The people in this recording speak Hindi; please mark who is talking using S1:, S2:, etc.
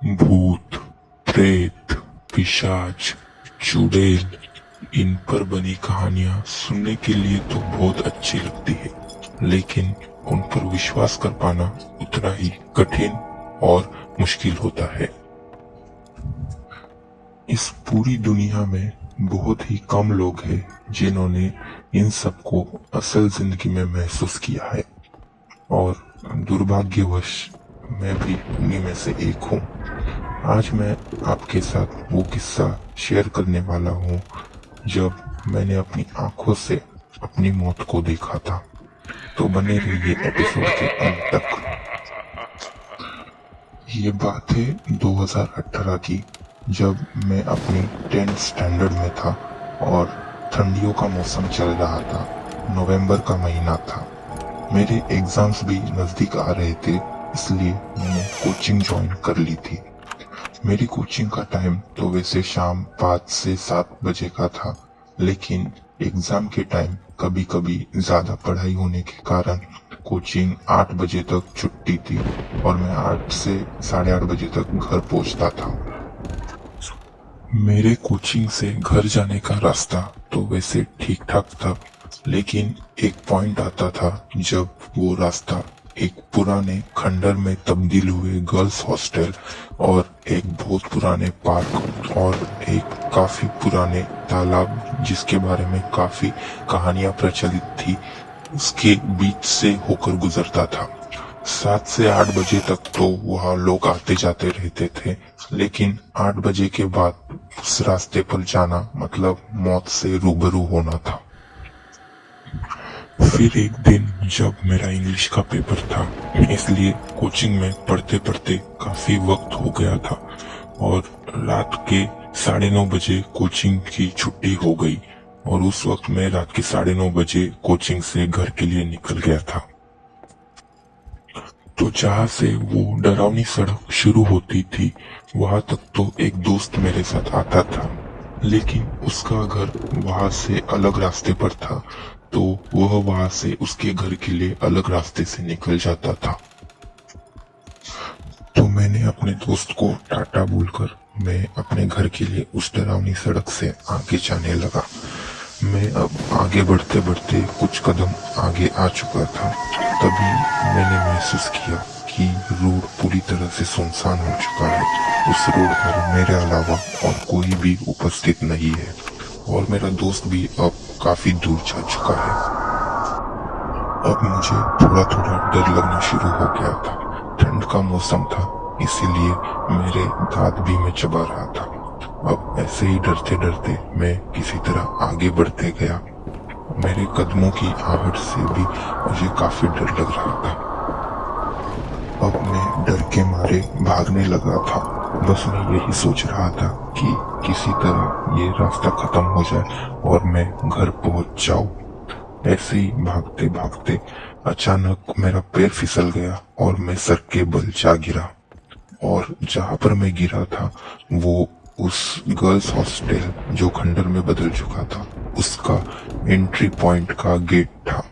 S1: भूत, प्रेत, पिशाच, चुड़ैल, इन पर बनी कहानियां सुनने के लिए तो बहुत अच्छी लगती है, लेकिन उन पर विश्वास कर पाना उतना ही कठिन और मुश्किल होता है। इस पूरी दुनिया में बहुत ही कम लोग हैं जिन्होंने इन सब को असल जिंदगी में महसूस किया है, और दुर्भाग्यवश मैं भी उन्हीं में से एक हूँ। आज मैं आपके साथ वो किस्सा शेयर करने वाला हूँ जब मैंने अपनी आंखों से अपनी मौत को देखा था। तो बने रहिए एपिसोड के अंत तक। ये बात है 2018 की, जब मैं अपनी 10th स्टैंडर्ड में था और ठंडियों का मौसम चल रहा था। नवंबर का महीना था। मेरे एग्जाम्स भी नजदीक आ रहे थे, इसलिए मैंने कोचिंग ज्वाइन कर ली थी। मेरी कोचिंग का टाइम तो वैसे शाम 5 से 7 बजे का था, लेकिन एग्जाम के टाइम कभी कभी ज्यादा पढ़ाई होने के कारण कोचिंग 8 बजे तक छुट्टी थी और मैं 8 से 8:30 बजे तक घर पहुंचता था। मेरे कोचिंग से घर जाने का रास्ता तो वैसे ठीक ठाक था, लेकिन एक पॉइंट आता था जब वो रास्ता एक पुराने खंडर में तब्दील हुए गर्ल्स हॉस्टल और एक बहुत पुराने पार्क और एक काफी पुराने तालाब जिसके बारे में काफी कहानियां प्रचलित थी, उसके बीच से होकर गुजरता था। 7 से 8 बजे तक तो वहाँ लोग आते जाते रहते थे, लेकिन 8 बजे के बाद उस रास्ते पर जाना मतलब मौत से रूबरू होना था। फिर एक दिन जब मेरा इंग्लिश का पेपर था, इसलिए कोचिंग में पढ़ते पढ़ते काफी वक्त हो गया था और रात के 9:30 बजे कोचिंग की छुट्टी हो गई और उस वक्त मैं रात के 9:30 बजे कोचिंग से घर के लिए निकल गया था। तो जहाँ से वो डरावनी सड़क शुरू होती थी वहां तक तो एक दोस्त मेरे साथ आता था, लेकिन उसका घर वहां से अलग रास्ते पर था, तो वह वहां से उसके घर के लिए अलग रास्ते से निकल जाता था। तो मैंने अपने दोस्त को टाटा बोलकर मैं अपने घर के लिए उस डरावनी सड़क से आगे जाने लगा। मैं अब आगे बढ़ते बढ़ते कुछ कदम आगे आ चुका था, तभी मैंने महसूस किया कि रोड पूरी तरह से सुनसान हो चुका है। उस रोड पर मेरे अलावा और कोई भी उपस्थित नहीं है और मेरा दोस्त भी अब काफी दूर जा चुका है। अब मुझे थोड़ा थोड़ा डर लगना शुरू हो गया था। ठंड का मौसम था, इसीलिए मेरे दांत भी मैं चबा रहा था। अब ऐसे ही डरते डरते मैं किसी तरह आगे बढ़ते गया। मेरे कदमों की आहट से भी मुझे काफी डर लग रहा था। अब मैं डर के मारे भागने लगा था। बस मैं यही सोच रहा था कि किसी तरह ये रास्ता खत्म हो जाए और मैं घर पहुंच जाऊं। ऐसे ही भागते भागते अचानक मेरा पैर फिसल गया और मैं सर के बल जा गिरा, और जहां पर मैं गिरा था वो उस गर्ल्स हॉस्टल जो खंडर में बदल चुका था उसका एंट्री पॉइंट का गेट था।